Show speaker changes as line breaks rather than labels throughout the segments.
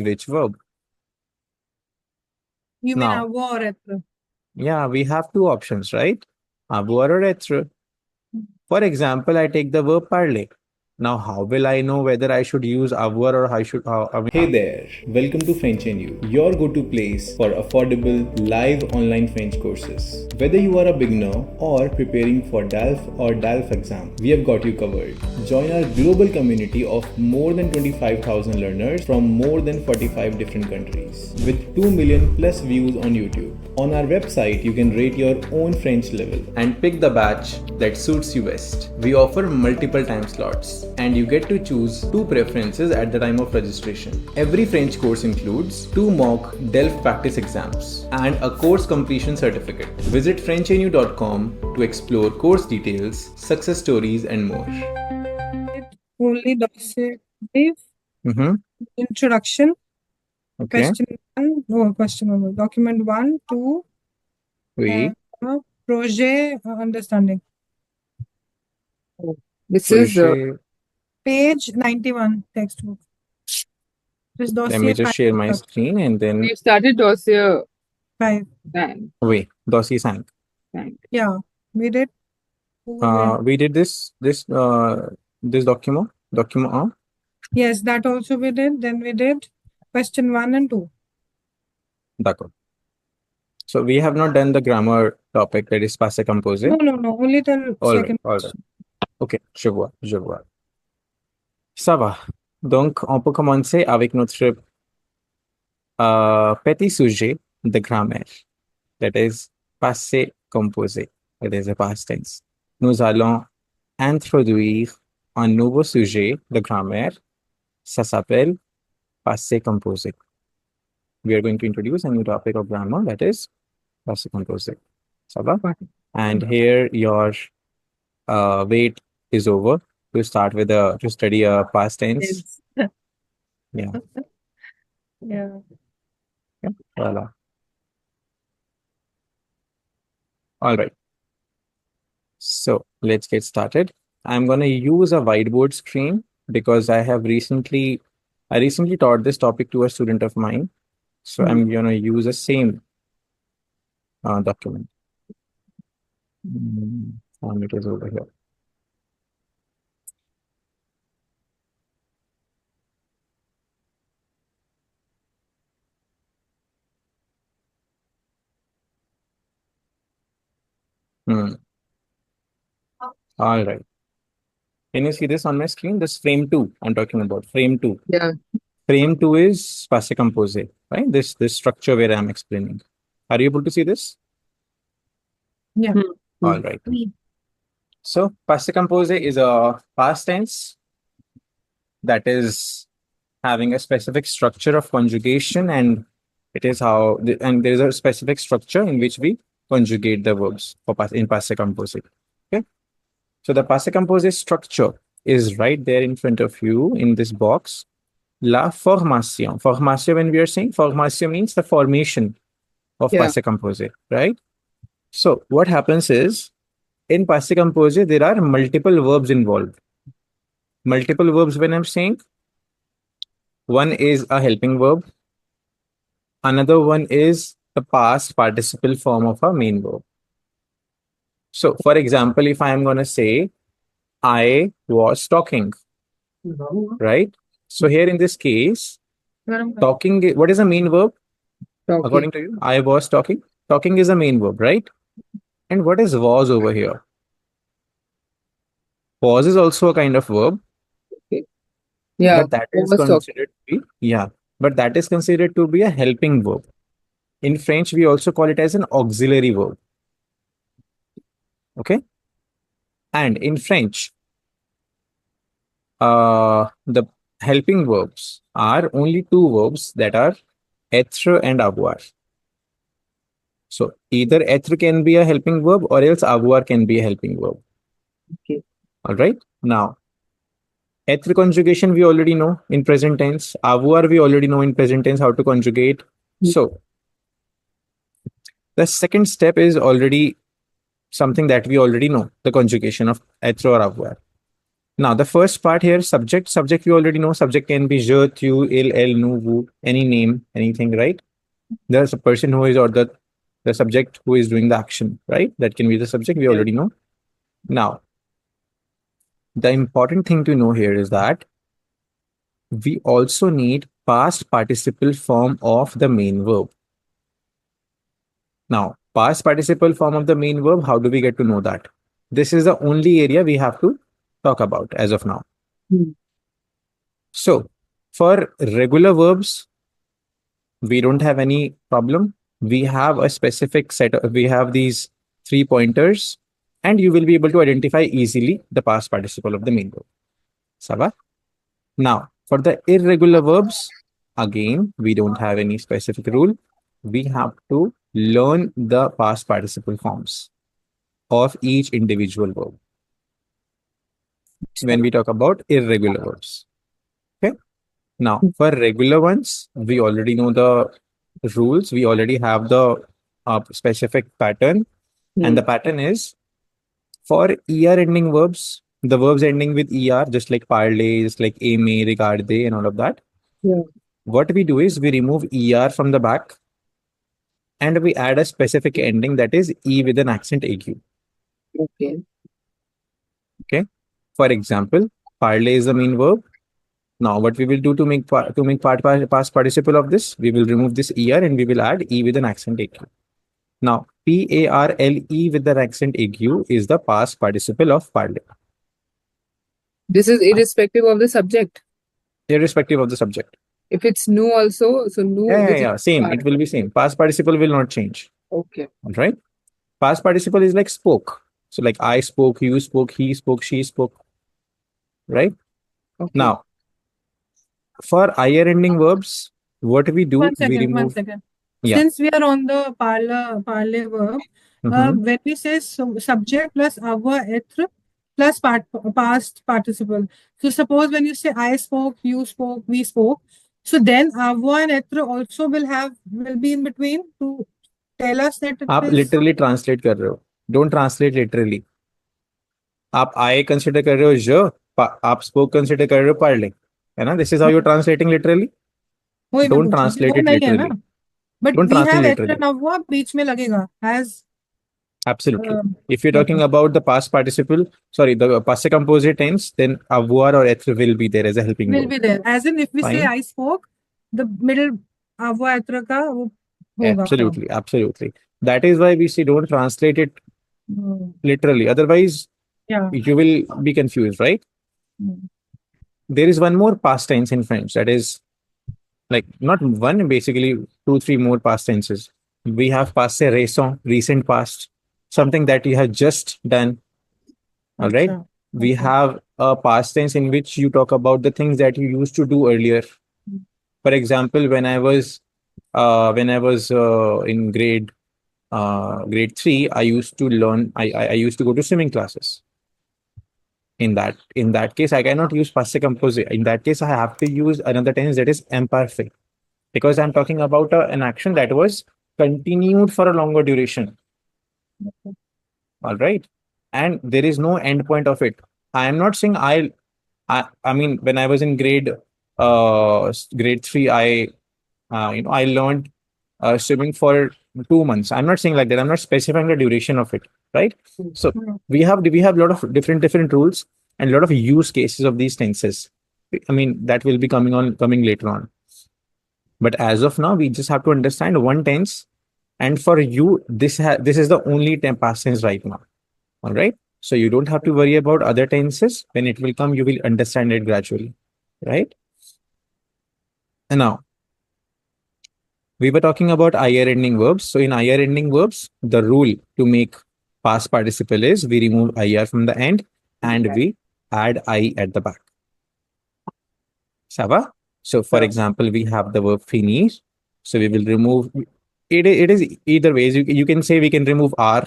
which verb?
You mean
Now,
avoir or être?
yeah, we have two options, right? Avoir or être. For example, I take the verb parler. Now, how will I know whether I should use avoir or I should? Hey there, welcome to frenchnyou, your go-to place for affordable live online French courses. Whether you are a beginner or preparing for DELF or DELF exam, we have got you covered. Join our global community of more than 25,000 learners from more than 45 different countries with 2 million plus views on YouTube. On our website, you can rate your own French level and pick the batch that suits you best. We offer multiple time slots and you get to choose two preferences at the time of registration. Every French course includes 2 mock DELF practice exams and a course completion certificate. Visit frenchnyou.com to explore course details, success stories and more.
Only dossier brief, introduction,
Okay.
question one, document 1, 2,
Oui.
projet understanding.
This is
Projet.
Page 91 textbook. This
Let
dossier
me just share my screen and then.
we started dossier
5.
Wait, dossier 5.
Yeah, we did.
We did this document.
Yes, that also we did. Then we did question 1 and 2.
D'accord. So we have not done the grammar topic, that is Passé Composé.
No, only the second.
All right. Ok, je vois. Ça va. Donc, on peut commencer avec notre petit sujet de grammaire, that is Passé Composé, that is a past tense. Nous allons introduire un nouveau sujet de grammaire. Ça s'appelle Passé Composé. We are going to introduce a new topic of grammar, that is Passé Composé. Ça va? And here your wait is over to start with to study a past tense. Yeah.
Yeah.
Voila. All right. So let's get started. I'm going to use a whiteboard screen because I recently taught this topic to a student of mine. So I'm going to use the same document. And it is over here. All right. Can you see this on my screen? This frame 2 I'm talking about. Frame 2.
Yeah.
Frame 2 is Passé Composé, right? This structure where I'm explaining. Are you able to see this?
Yeah.
All right. So Passé Composé is a past tense that is having a specific structure of conjugation, and it is and there is a specific structure in which we conjugate the verbs in Passé Composé. Okay. So the Passé Composé structure is right there in front of you in this box. La formation. Formation, when we are saying formation, means the formation of Passé Composé, right? So what happens is, in Passé Composé, there are multiple verbs involved. Multiple verbs, when I'm saying, one is a helping verb. Another one is the past participle form of a main verb. So, for example, if I am going to say, I was talking, right? So here in this case, talking, what is a main verb? According to you, I was talking. Talking is a main verb, right? And what is was over here? Was is also a kind of verb.
Yeah.
But that is considered to be, but that is considered to be a helping verb. In French, we also call it as an auxiliary verb. Okay. And in French, the helping verbs are only two verbs, that are être and avoir. So either être can be a helping verb or else avoir can be a helping verb.
Okay.
All right. Now, être conjugation we already know in present tense. Avoir we already know in present tense how to conjugate. So the second step is already something that we already know, the conjugation of être or avoir. Now, the first part here, subject. Subject, we already know. Subject can be je, tu, il, elle, nous, vous, any name, anything, right? There's a person who is, or the subject who is doing the action, right? That can be the subject, we already know. Now, the important thing to know here is that we also need past participle form of the main verb. Now, past participle form of the main verb, how do we get to know that? This is the only area we have to talk about as of now. So, for regular verbs, we don't have any problem. We have a specific set of, we have these 3 pointers, and you will be able to identify easily the past participle of the main verb. Sava? Now, for the irregular verbs, again, we don't have any specific rule. We have to learn the past participle forms of each individual verb when we talk about irregular verbs. Okay. Now, for regular ones, we already know the rules. We already have the specific pattern. And the pattern is for ER ending verbs, the verbs ending with ER, just like parlé, just like aimer, regarder, and all of that. What we do is we remove ER from the back and we add a specific ending that is E with an accent AQ. Okay. For example, parlé is the main verb. Now, what we will do to make past participle of this, we will remove this ER and we will add E with an accent AQ. Now, PARLE with an accent AQ is the past participle of parlé.
This is irrespective of the subject.
Irrespective of the subject.
If it's new also, so new.
Yeah, same. It will be same. Past participle will not change.
Okay.
All right. Past participle is like spoke. So like I spoke, you spoke, he spoke, she spoke. Right?
Okay.
Now, for IR ending verbs, what we do, we remove.
1 second.
Yeah.
Since we are on the parlé verb, when we say subject plus avoir, être plus past participle. So suppose when you say I spoke, you spoke, we spoke. So then avoir and être also will be in between to tell us that it
आप
is.
literally translate कर रहे हो. Don't translate literally. आप I consider कर रहे हो je, आप spoke consider कर रहे हो parlé. है ना? This is how you're translating literally. Don't translate it literally.
But
Don't
we
translate
have être
literally.
and avoir बीच में लगेगा as.
Absolutely. If you're talking about the past participle, sorry, the passé composé tense, then avoir or être will be there as a helping
Will
verb.
be there. As in, if we say
Fine.
I spoke, the middle avoir être का वो होगा.
Absolutely, absolutely. That is why we say don't translate it literally. Otherwise, you will be confused, right? There is one more past tense in French that is like not one, basically 2-3 more past tenses. We have passé récent, recent past, something that you have just done. All right. We have a past tense in which you talk about the things that you used to do earlier. For example, when I was in grade 3, I used to learn. I used to go to swimming classes. In that case, I cannot use passé composé. In that case, I have to use another tense that is imperfect, because I'm talking about an action that was continued for a longer duration. All right. And there is no end point of it. I am not saying I mean, when I was in grade 3, I learned swimming for 2 months. I'm not saying like that. I'm not specifying the duration of it, right? So we have a lot of different rules and a lot of use cases of these tenses. I mean, that will be coming later on. But as of now, we just have to understand one tense, and for you, this is the only past tense right now. All right. So you don't have to worry about other tenses. When it will come, you will understand it gradually, right? And now, we were talking about IR ending verbs. So in IR ending verbs, the rule to make past participle is we remove IR from the end and we add I at the back. Sava? So for example, we have the verb fini. So we will remove it. It is either ways. You can say we can remove R,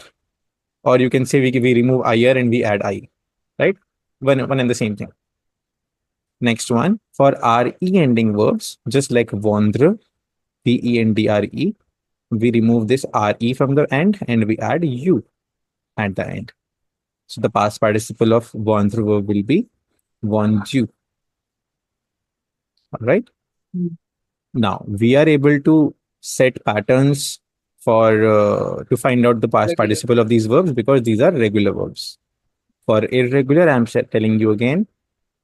or you can say we remove IR and we add I, right? One and the same thing. Next one, for RE ending verbs, just like vendre, PENDRE, we remove this RE from the end and we add U at the end. So the past participle of vendre verb will be vendu. All right.
Mm.
Now we are able to set patterns for to find out the past
Regular.
participle of these verbs because these are regular verbs. For irregular, I'm telling you again,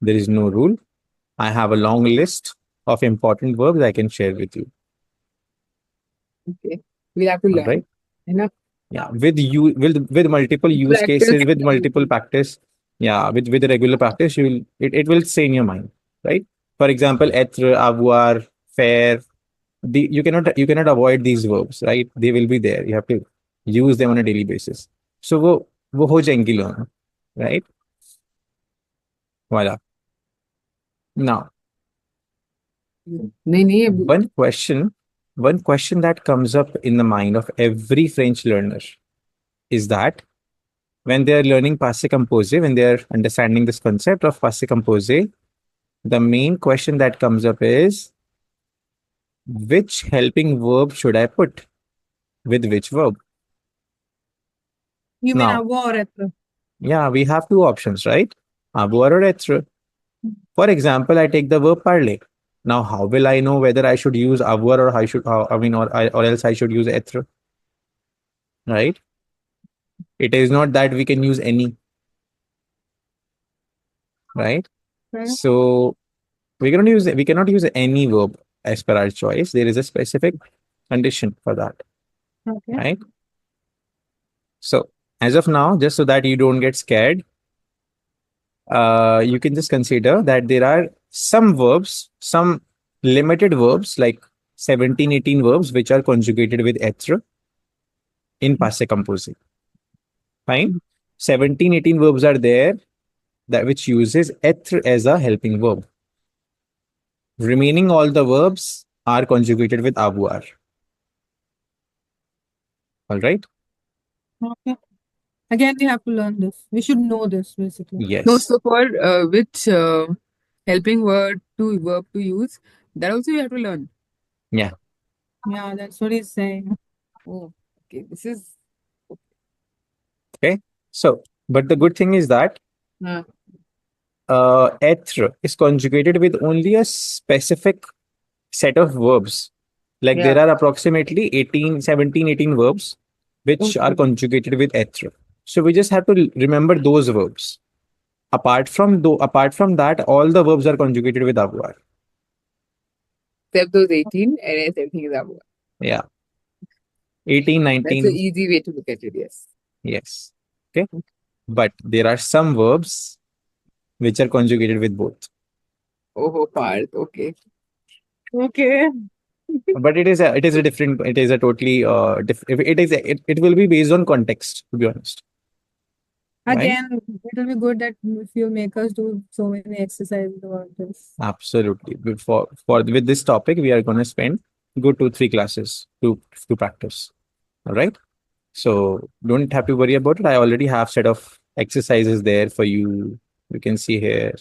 there is no rule. I have a long list of important verbs I can share with you.
Okay. We'll have to
All
learn.
right.
Enough.
Yeah, with multiple use
Practice.
cases, with multiple practice. Yeah, with regular practice, it will stay in your mind, right? For example, être, avoir, faire. You cannot avoid these verbs, right? They will be there. You have to use them on a daily basis. So वो हो जाएंगी learn, right? Voila. Now,
नहीं नहीं अभी-
one question that comes up in the mind of every French learner is that when they are learning Passé Composé, when they are understanding this concept of Passé Composé, the main question that comes up is which helping verb should I put with which verb?
You mean
Now,
avoir or être?
yeah, we have two options, right? Avoir or être. For example, I take the verb parler. Now, how will I know whether I should use avoir or or else I should use être? Right? It is not that we can use any, right?
Okay.
So we cannot use any verb as per our choice. There is a specific condition for that,
Okay.
right? So as of now, just so that you don't get scared, you can just consider that there are some verbs, some limited verbs like 17, 18 verbs which are conjugated with être in Passé Composé. Fine. 17, 18 verbs are there that which uses être as a helping verb. Remaining all the verbs are conjugated with avoir. All right.
Okay. Again, we have to learn this. We should know this basically.
Yes.
No, so for which helping verb to use, that also you have to learn.
Yeah.
Yeah, that's what he's saying.
Oh, okay. This is
Okay. So, but the good thing is that
uh,
être is conjugated with only a specific set of verbs. Like there
yeah.
are approximately 18, 17, 18 verbs which are
Okay.
conjugated with être. So we just have to remember those verbs. Apart from that, all the verbs are conjugated with avoir.
Except those 18 and else everything is avoir.
Yeah. 18,
That's
19.
the easy way to look at it, yes.
Yes. Okay. But there are some verbs which are conjugated with both.
Oh, Parth, okay.
Okay.
But it is a different, it is a totally it will be based on context, to be honest. Right?
Again, it will be good that if you make us do so many exercises about this.
Absolutely. With this topic, we are going to spend good 2-3 classes to practice. All right. So don't have to worry about it. I already have set of exercises there for you. You can see here.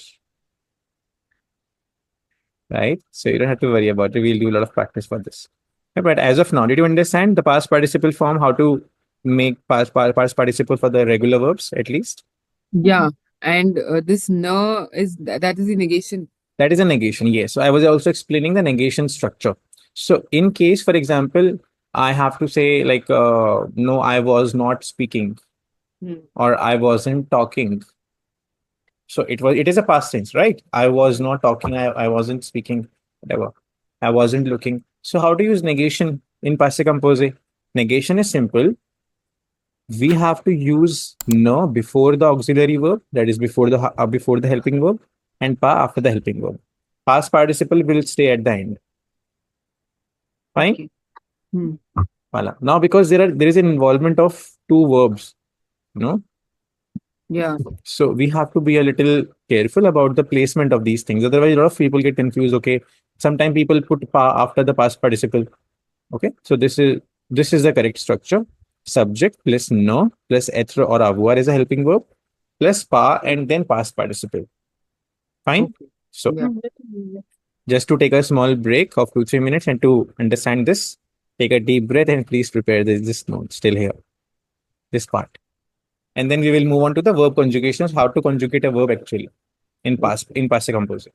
Right. So you don't have to worry about it. We'll do a lot of practice for this. Yeah, but as of now, did you understand the past participle form? How to make past participle for the regular verbs at least?
Yeah. And this no is that is the negation.
That is a negation, yes. So I was also explaining the negation structure. So in case, for example, I have to say like, no, I was not speaking or I wasn't talking. So it is a past tense, right? I was not talking, I wasn't speaking, whatever. I wasn't looking. So how to use negation in Passé Composé? Negation is simple. We have to use no before the auxiliary verb, that is before the helping verb, and pa after the helping verb. Past participle will stay at the end. Fine.
Okay.
Voila. Now, because there is an involvement of two verbs,
Yeah.
so we have to be a little careful about the placement of these things. Otherwise, a lot of people get confused. Okay, sometimes people put pa after the past participle. Okay, so this is the correct structure. Subject plus no plus être or avoir is a helping verb plus pa and then past participle. Fine.
Okay.
So
Yeah.
just to take a small break of 2-3 minutes and to understand this, take a deep breath and please prepare this note still here, this part. And then we will move on to the verb conjugations, how to conjugate a verb actually. in Passé Composé.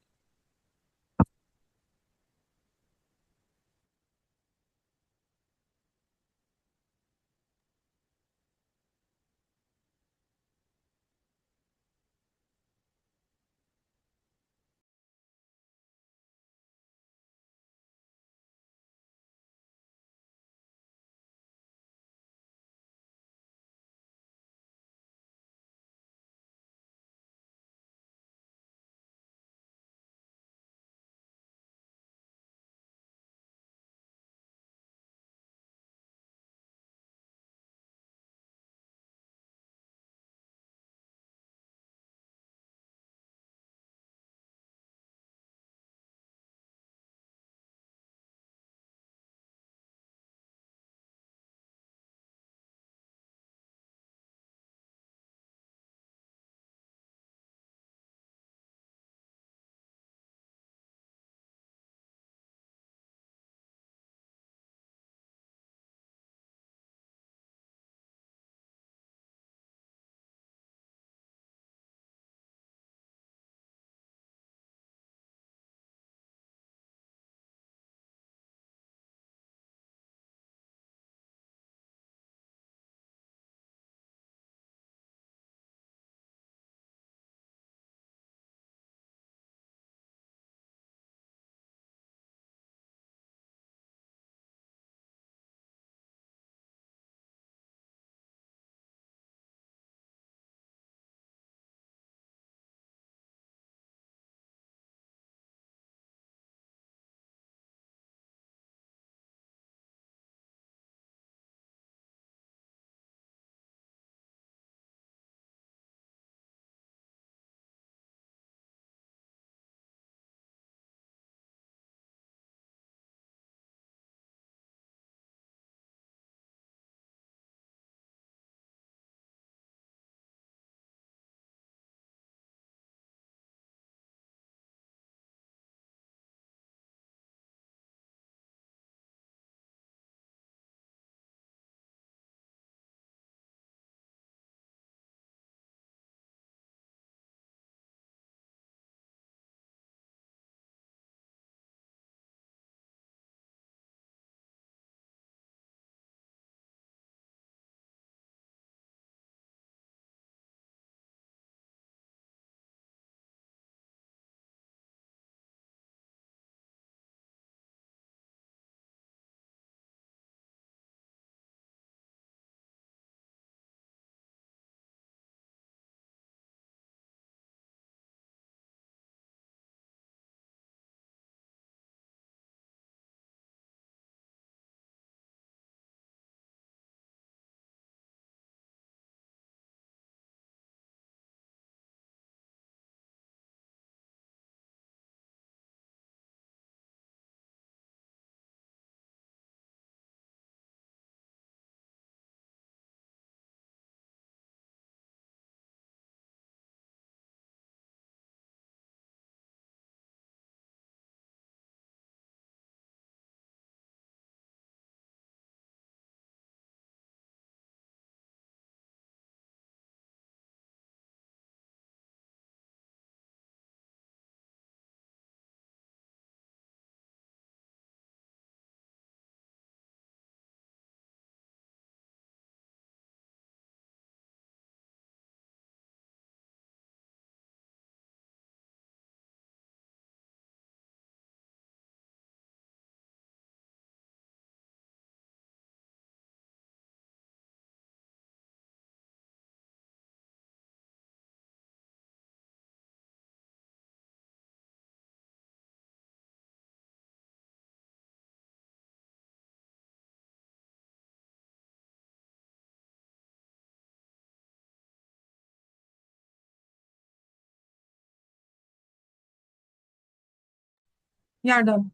Yeah, done.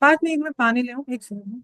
पाँच में एक minute पानी ले आऊं, एक second.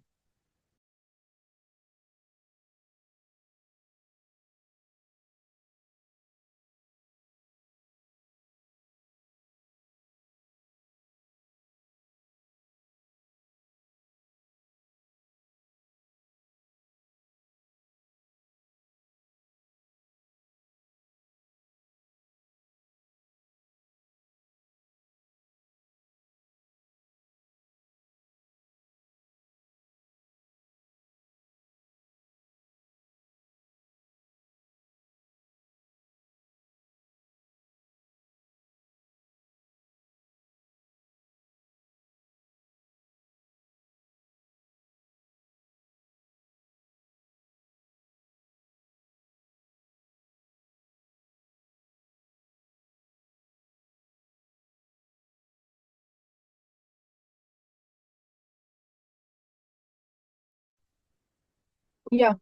Yeah.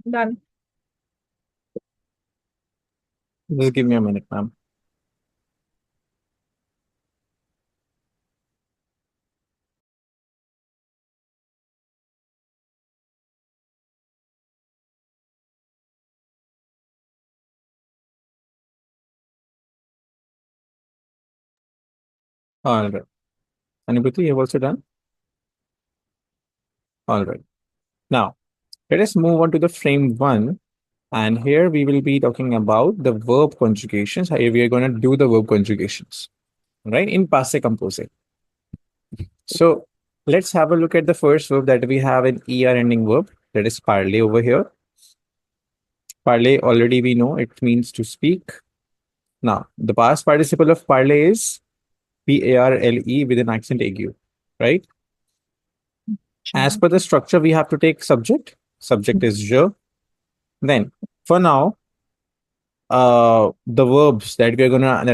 Done.
Just give me a minute, ma'am. All right. Anubhuti, you have also done? All right. Now, let us move on to the frame one. And here we will be talking about the verb conjugations. Here we are going to do the verb conjugations, right? In Passé Composé. So let's have a look at the first verb that we have an ER ending verb. That is parler over here. Parler, already we know it means to speak. Now, the past participle of parler is PARLE with an accent aigu, right? As per the structure, we have to take subject. Subject is je. Then, for now, the verbs that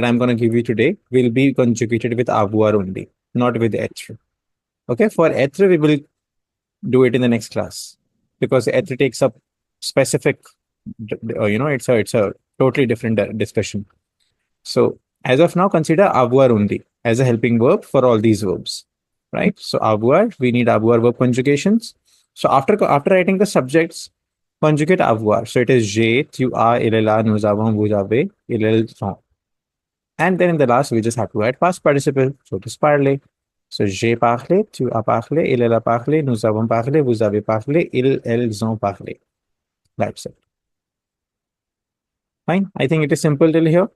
I'm gonna give you today will be conjugated with avoir only, not with être. Okay, for être we will do it in the next class because être takes up specific. It's a totally different discussion. So as of now, consider avoir only as a helping verb for all these verbs, right? So avoir, we need avoir verb conjugations. So after writing the subjects, conjugate avoir. So it is j'ai, tu as, il, elle a, nous avons, vous avez, il, elles sont. And then in the last, we just have to add past participle. So it is parler. So j'ai parlé, tu as parlé, il, elle a parlé, nous avons parlé, vous avez parlé, ils, elles ont parlé. That's it. Fine. I think it is simple till here.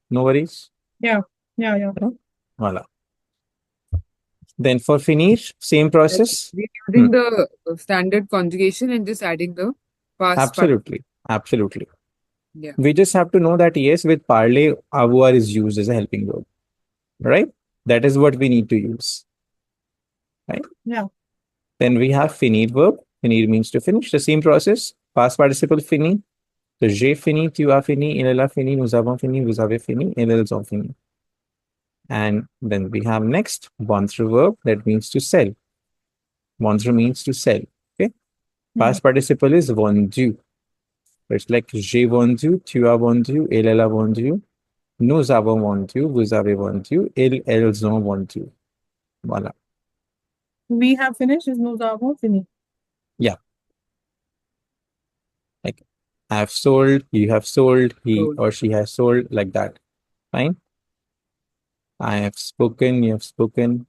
No worries.
Yeah.
Voila. Then for finish, same process.
We're using the standard conjugation and just adding the past part.
Absolutely.
Yeah.
We just have to know that yes, with parler, avoir is used as a helping verb, right? That is what we need to use, right?
Yeah.
Then we have finir verb. Finir means to finish. The same process. Past participle fini. So j'ai fini, tu as fini, il a fini, nous avons fini, vous avez fini, elles ont fini. And then we have next vendre verb that means to sell. Vendre means to sell. Okay. Past participle is vendu. It's like j'ai vendu, tu as vendu, elle a vendu, nous avons vendu, vous avez vendu, elles ont vendu. Voilà.
We have finished. Is nous avons fini.
Yeah. Like I have sold, you have sold, he or she has sold, like that. Fine. I have spoken, you have spoken.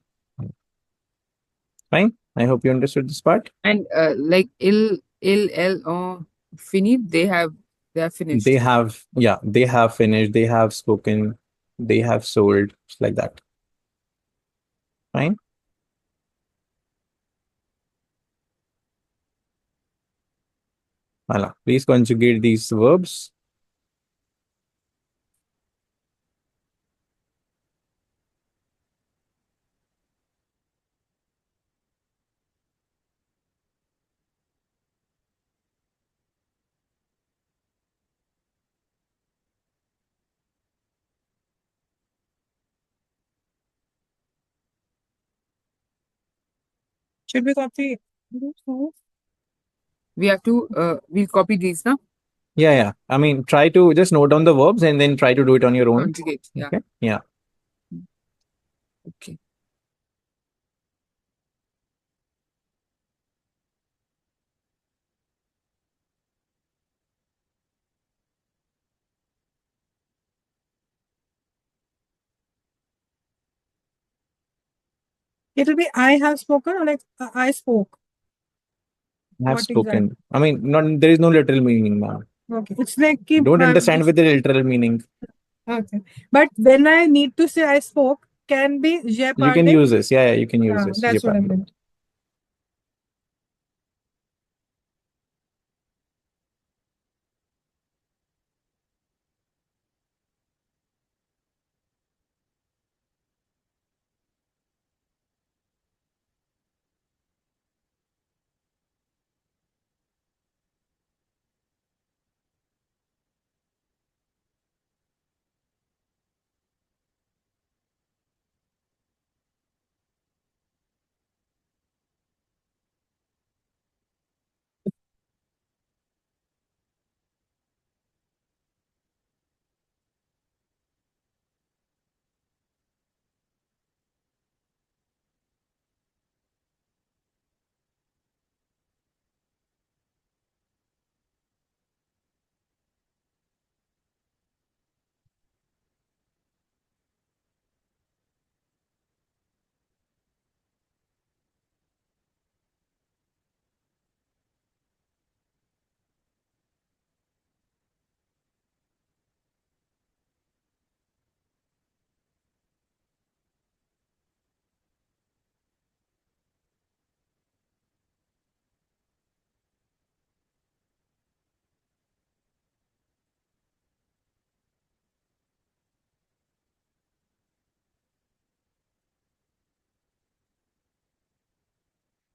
Fine. I hope you understood this part.
And like elle, elle ont fini, they have finished.
They have finished, they have spoken, they have sold, just like that. Fine. Voilà. Please conjugate these verbs.
Should we copy?
We have to we'll copy these now.
Yeah. I mean, try to just note down the verbs and then try to do it on your own.
Conjugate. Yeah.
Okay. Yeah.
Okay.
It'll be I have spoken or like I spoke.
I have
What
spoken.
exactly?
I mean, not there is no literal meaning now.
Okay. It's like
Don't understand with the literal meaning.
Okay. But when I need to say I spoke, can be j'ai
You can
parlé.
use this. Yeah, you can use this.
That's
J'ai
what I
parlé.
meant.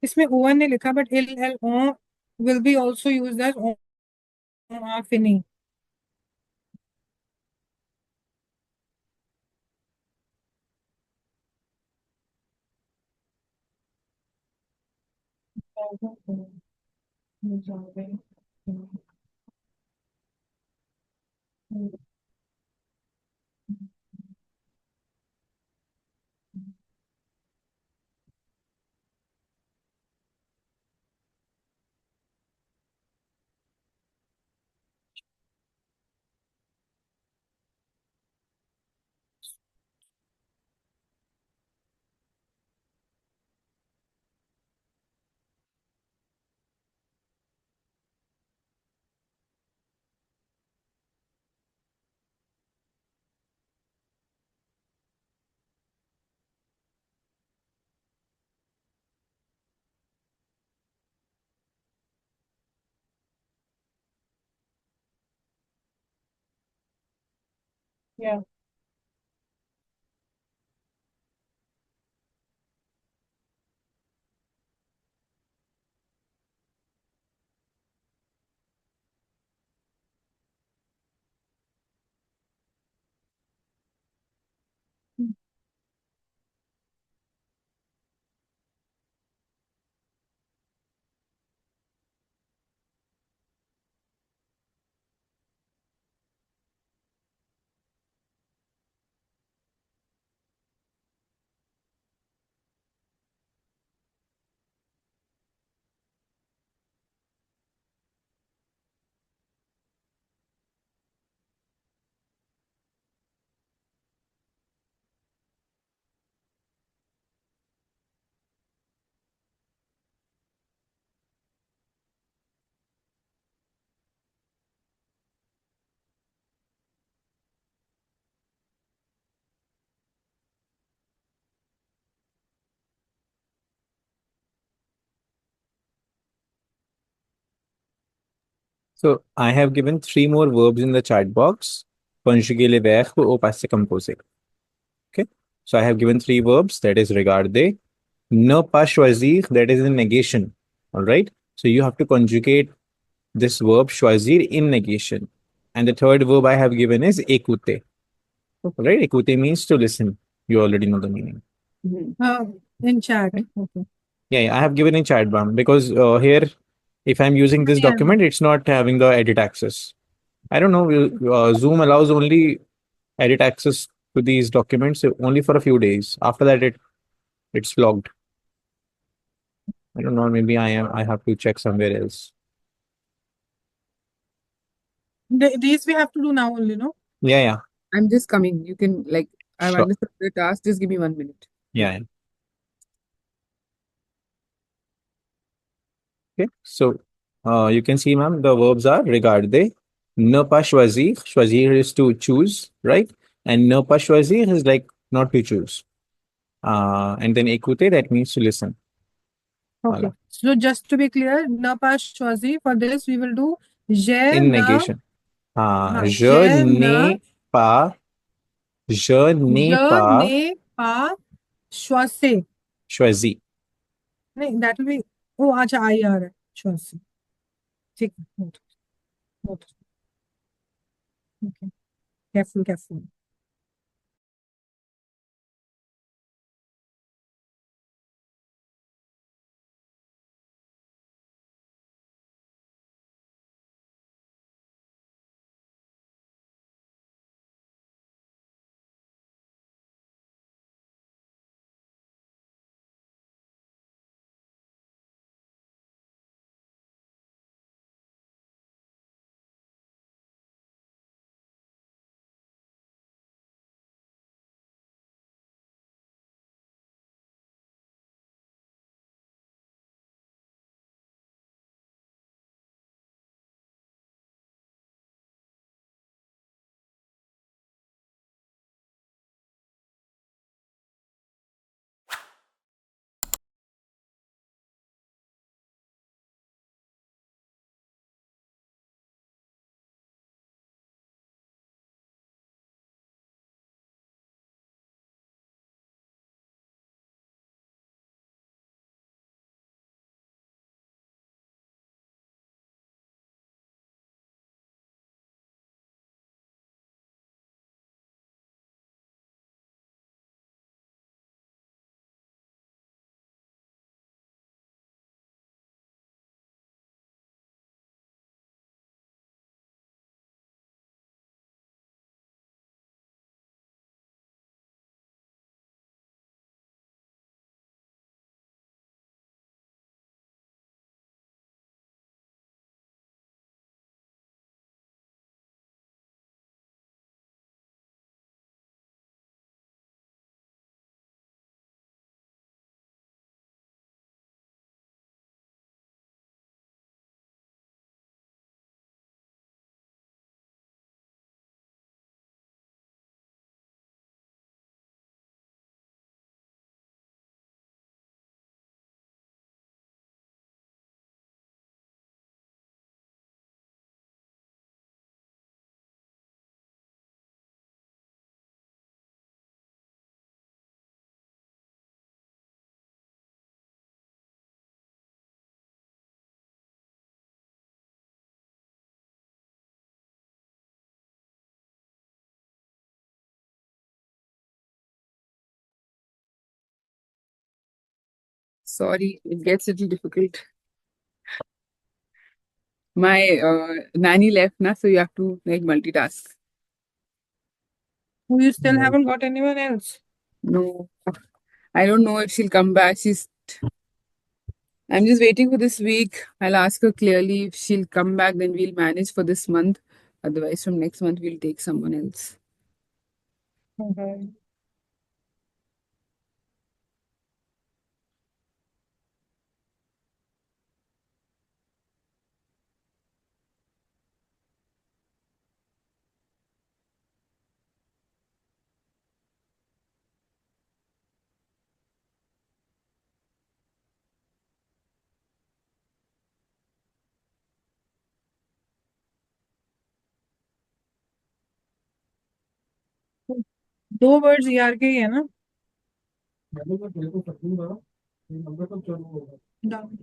इसमें on नहीं लिखा, but elle on will be also used as on fini. Yeah.
So I have given three more verbs in the chat box. Conjuguer les verbes au passé composé. Okay. So I have given three verbs, that is regarder, ne pas choisir, that is in negation. All right. So you have to conjugate this verb choisir in negation. And the third verb I have given is écouter. Right? Écouter means to listen. You already know the meaning.
In chat. Okay.
Yeah, I have given in chat bar because here, if I'm using this
Yeah.
document, it's not having the edit access. I don't know. Zoom allows only edit access to these documents only for a few days. After that, it's logged. I don't know. Maybe I have to check somewhere else.
These we have to do now only, no?
Yeah, yeah.
I'm just coming. You can like I've
Sure.
understood the task. Just give me 1 minute.
Yeah, yeah. Okay. So you can see, ma'am, the verbs are regarder, ne pas choisir. Choisir is to choose, right? And ne pas choisir is like not to choose. And then écouter, that means to listen.
Okay.
Voilà.
So just to be clear, na pas choisi. For this, we will do j'ai
In
na.
negation. Je
J'ai na.
n'ai pas, je n'ai
Je
pas
n'ai pas choisi.
choisi.
नहीं, that will be. Oh, अच्छा आई आ रहा है choisi. ठीक है. Note. Note. Okay. Careful, careful.
Sorry, it gets a little difficult. My nanny left now, so you have to like multitask.
You still haven't got anyone else?
No, I don't know if she'll come back. I'm just waiting for this week. I'll ask her clearly if she'll come back, then we'll manage for this month. Otherwise, from next month, we'll take someone else.
Okay. दो words यार के ही है ना? Done.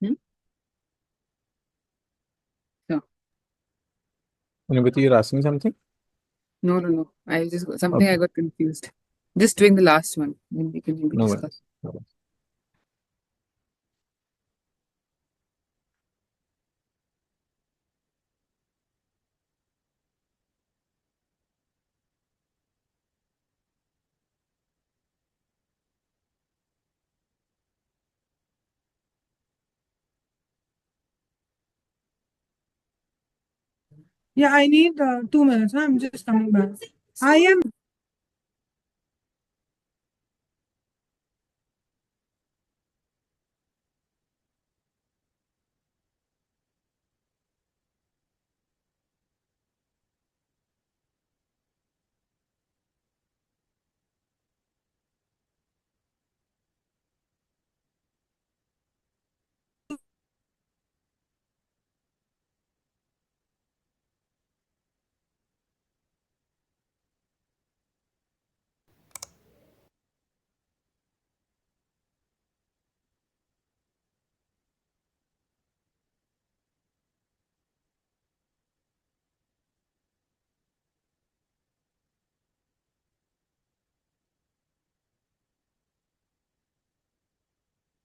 Hmm? No,
Anybody, you're asking something?
no. I just got something. I
Okay.
got confused. Just doing the last one, then we can maybe
No
discuss.
worries. No worries.
Yeah, I need 2 minutes. Huh? I'm just coming back. I am.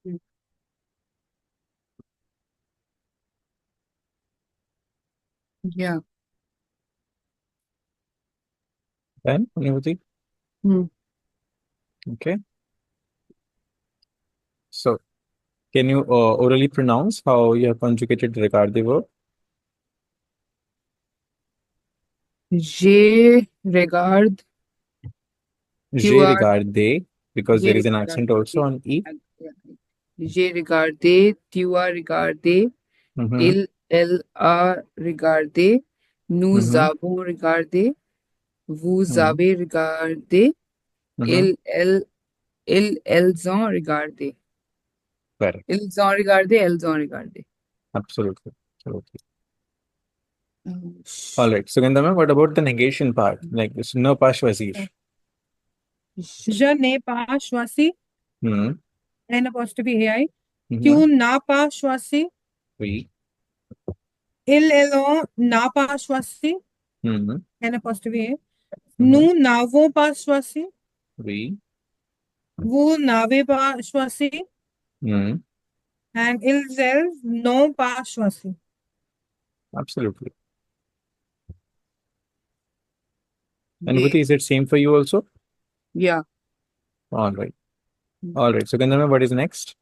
Hmm. Yeah.
Then, anybody?
Hmm.
Okay. So, can you orally pronounce how you have conjugated regard the verb?
Je regarde.
Je regarde, because there is an accent also on E.
J'ai regardé, tu as regardé,
Mm-hmm.
elle a regardé, nous
Mm-hmm.
avons regardé, vous
Mm-hmm.
avez regardé,
Mm-hmm.
elles ont regardé.
Correct.
Ils ont regardé, elles ont regardé.
Absolutely. Absolutely. All right. So, Gandhama, what about the negation part? Like this, no pas choisir.
Je n'ai pas choisi.
Hmm.
N apostrophe AI.
Mm-hmm.
Tu n'as pas choisi.
Oui.
Elles n'a pas choisi.
Mm-hmm.
N apostrophe A.
Mm-hmm.
Nous n'avons pas choisi.
Oui.
Vous n'avez pas choisi.
Mm-hmm.
And elles n'ont pas choisi.
Absolutely. Anubhuti, is it same for you also?
Yeah.
All right. All right. So, Gandhama, what is next?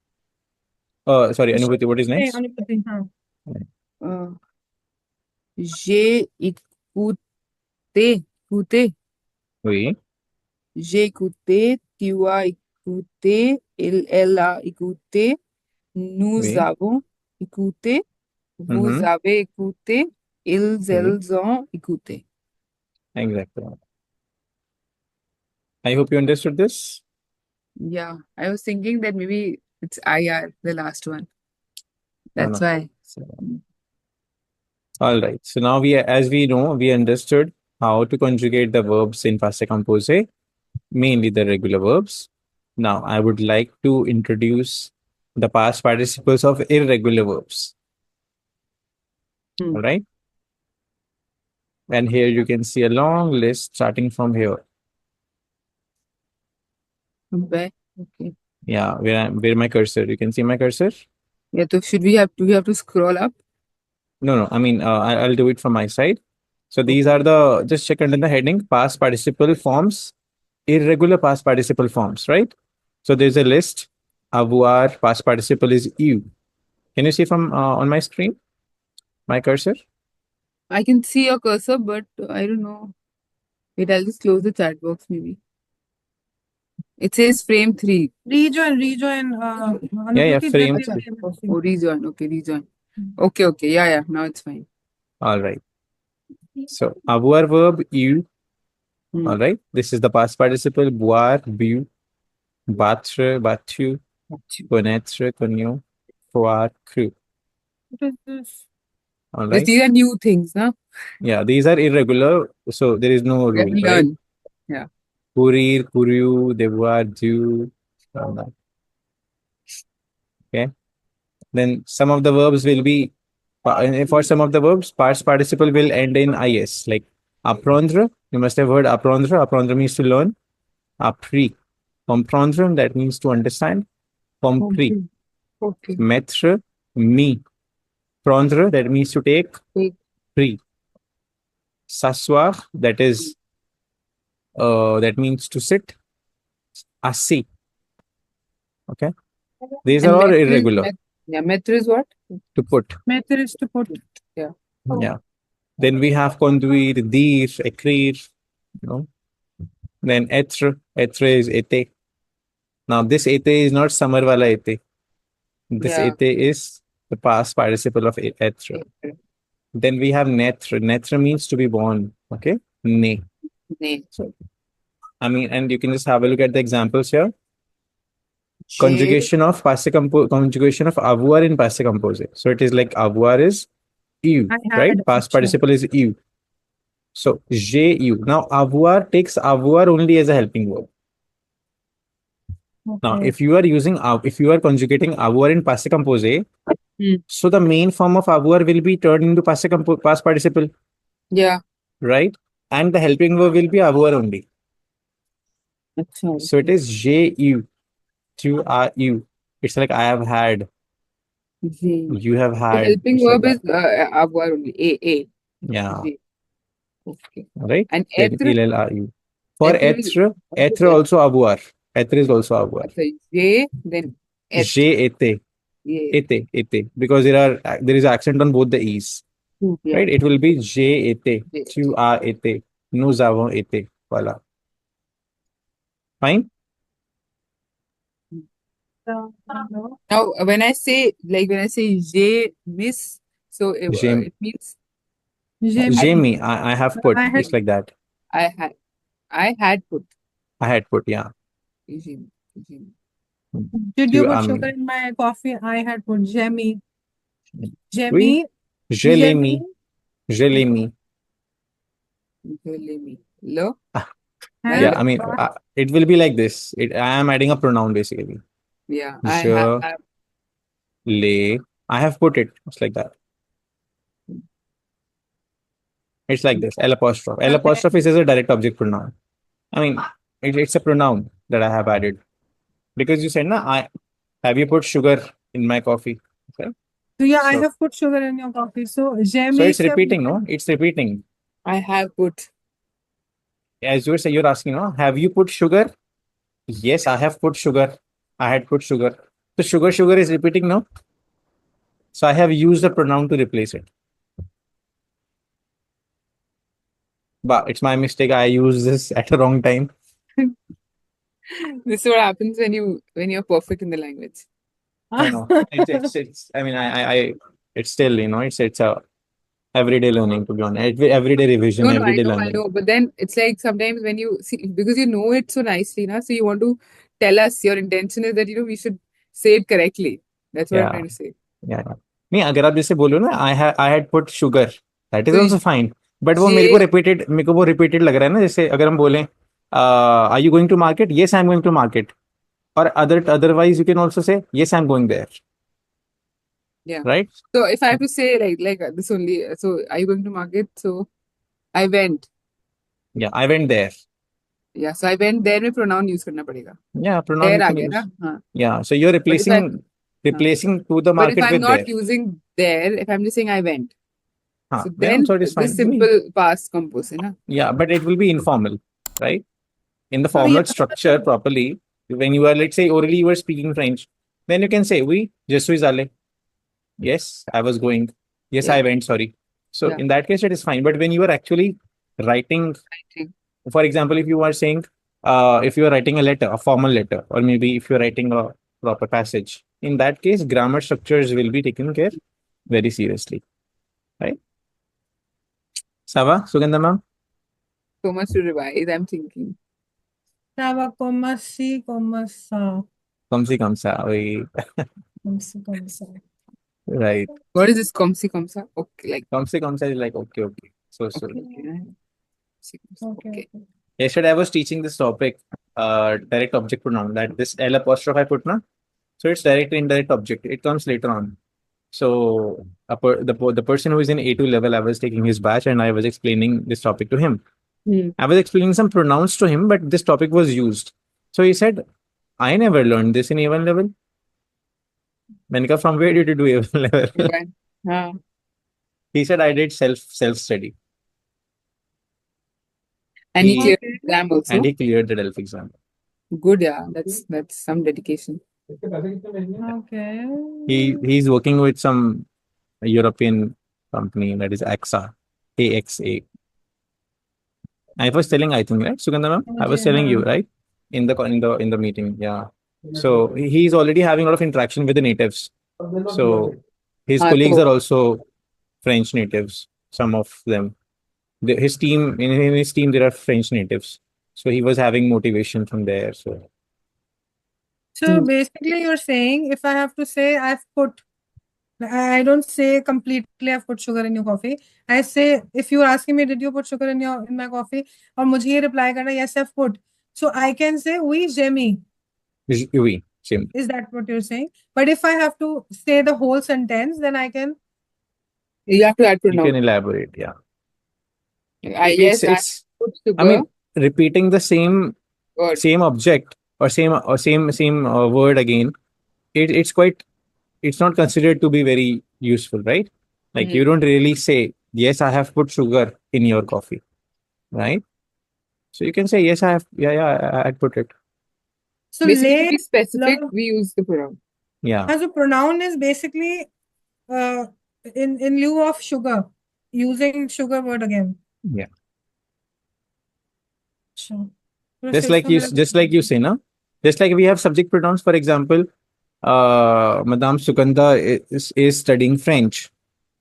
Sorry, Anubhuti, what is next?
Anupati, हाँ.
J'ai écouté,
Oui.
j'ai écouté, tu as écouté, elle a écouté, nous
Oui.
avons écouté, vous
Mm-hmm.
avez écouté,
Oui.
elles ont écouté.
Exactly. I hope you understood this.
Yeah, I was thinking that maybe it's IR, the last one.
No,
That's
no.
why.
All right. So now as we know, we understood how to conjugate the verbs in Passé Composé, mainly the regular verbs. Now, I would like to introduce the past participles of irregular verbs. All right. And here you can see a long list starting from here.
Okay.
Yeah, where my cursor? You can see my cursor?
Yeah, so do we have to scroll up?
No. I mean, I'll do it from my side. So these are just check under the heading, past participle forms, irregular past participle forms, right? So there's a list. Avoir, past participle is you. Can you see from on my screen, my cursor?
I can see your cursor, but I don't know. Wait, I'll just close the chat box maybe. It says frame 3.
Rejoin.
Yeah,
Anupati,
frame.
Oh, rejoin. Okay, rejoin. Okay. Yeah. Now it's fine.
All right. So avoir verb you. All right. This is the past participle. Boire, bu, battre, battu, connaître, connu, croire, cru.
What is this?
All right.
These are new things, huh?
Yeah, these are irregular, so there is no rule, right?
Yeah.
Courir, couru, devoir, due. Okay. Then some of the verbs will be, for some of the verbs, past participle will end in is, like apprendre. You must have heard apprendre. Apprendre means to learn. Appris. Comprendre, that means to understand. Compris.
Okay.
Mettre, me. Prendre, that means to take. Pris. S'asseoir, that means to sit. Assis. Okay. These are all irregular.
Mettre is what?
To put.
Mettre is to put.
Yeah. Yeah. Then we have conduire, dire, écrire. You know. Then être is été. Now this été is not summer wala été. This été is the past participle of être. Then we have naître. Naître means to be born. Okay. Né. So, I mean, and you can just have a look at the examples here. Conjugation of conjugation of avoir in passé composé. So it is like avoir is you, right? Past participle is you. So j'ai eu. Now avoir takes avoir only as a helping verb. Okay. Now if you are conjugating avoir in passé composé, so the main form of avoir will be turned into past participle.
Yeah.
Right? And the helping verb will be avoir only. So it is j'ai eu. Tu as eu. It's like I have had. You have had.
The helping verb is avoir only. A.
Yeah.
Okay.
Right?
And
then
être?
For être also avoir. Être is also avoir.
J'ai, then
J'ai été. Été. Because there is accent on both the e's.
Yeah.
right? It will be j'ai été,
Yeah.
tu as été, nous avons été. Voila. Fine?
Now, when I say j'ai miss, so
J'ai,
it means
j'ai mis, I have put.
I had
It's like that.
I had put.
I had put, yeah.
J'ai mis.
Did
Tu
you put
as
sugar
mis.
in my coffee? I had put jammy.
Oui,
Jammy.
je l'ai mis.
Jammy.
Je l'ai mis.
Je l'ai mis. Lo?
Yeah,
Have
I mean, it will be like this. I am adding a pronoun basically.
Yeah,
Je l'ai. I have put it. It's like that. It's like this. L apostrophe. L apostrophe is a direct object pronoun. I mean, it's a pronoun that I have added because you said, "Na, have you put sugar in my coffee?" Okay.
So yeah, I
So,
have put sugar in your coffee. So
so
jammy.
it's repeating, no? It's repeating.
I have put.
As you were saying, you're asking, no? Have you put sugar? Yes, I have put sugar. I had put sugar. So sugar is repeating, no? So I have used the pronoun to replace it. But it's my mistake. I used this at the wrong time.
This is what happens when you're perfect in the language.
I know. It's I mean, it's still, it's a everyday learning, to be honest. Everyday revision,
No,
everyday
I
learning.
know. But then it's like sometimes when you see, because you know it so nicely, na, so you want to tell us your intention is that we should say it correctly. That's what I'm
Yeah.
trying to say.
Yeah. नहीं, अगर आप जैसे बोलो ना, I had put sugar, that is
So
also fine. But वो मेरे को वो repeated लग रहा है ना, जैसे अगर हम बोलें, are you going to market? Yes, I'm going to market. Or otherwise you can also say, yes, I'm going there.
Yeah.
Right?
So if I have to say like this only, so are you going to market? So I went.
Yeah, I went there.
Yeah, so I went there में pronoun use करना पड़ेगा.
Yeah, pronoun
There
you
uh
can
गया
use.
ना? हाँ.
Yeah, so you're replacing to the
But if
market
I'm
with
not
there.
using there, if I'm just saying I went,
Haan,
so
then
then
also it is
this
fine.
simple past compose है ना?
Yeah, but it will be informal, right? In the
So,
formal
yeah.
structure properly, when you are, let's say, orally you are speaking French, then you can say, oui, je suis allé. Yes, I was going. Yes,
Yeah.
I went, sorry. So
Yeah.
in that case, it is fine. But when you are actually writing, for example, if you are saying, if you are writing a letter, a formal letter, or maybe if you're writing a proper passage, in that case, grammar structures will be taken care very seriously. Right? Sava, Sugandha ma'am?
So much to revise, I'm thinking.
Tava comma si comma sa.
Come sa.
Comma sa.
Right.
What is this comsi comsa? Okay, like
Come sa is like, okay. So.
Okay.
Yesterday I was teaching this topic, direct object pronoun, that this L apostrophe I put na. So it's direct and indirect object. It comes later on. So the person who is in A2 level, I was taking his batch and I was explaining this topic to him. I was explaining some pronouns to him, but this topic was used. So he said, I never learned this in A1 level. Menika, from where did you do A1 level? He said, I did self study.
And he cleared the exam also.
And he cleared the DELF exam.
Good, yeah. That's some dedication.
Okay.
He's working with some European company, that is AXA. AXA. I was telling, I think, right, Sugandha ma'am? I was telling you, right? In the meeting, yeah. So he's already having a lot of interaction with the natives. So his colleagues are also French natives, some of them. In his team, there are French natives. So he was having motivation from there.
So basically, you're saying if I have to say I don't say completely I've put sugar in your coffee. I say if you're asking me, did you put sugar in my coffee? और मुझे ये reply करना, yes, I've put. So I can say oui, j'ai mis.
Oui,
is that what you're saying? But if I have to say the whole sentence, then I can.
You have to add pronoun.
You can elaborate, yeah.
I put sugar.
I mean, repeating the same object or same word again, it's not considered to be very useful, right? Like you don't really say, yes, I have put sugar in your coffee, right? So you can say, yes, I have, I put it.
So basically, to be specific, we use the pronoun.
Yeah.
So pronoun is basically in lieu of sugar. using sugar word again.
Yeah.
Sure.
Just like you say, na? Just like we have subject pronouns, for example, Madame Sugandha is studying French.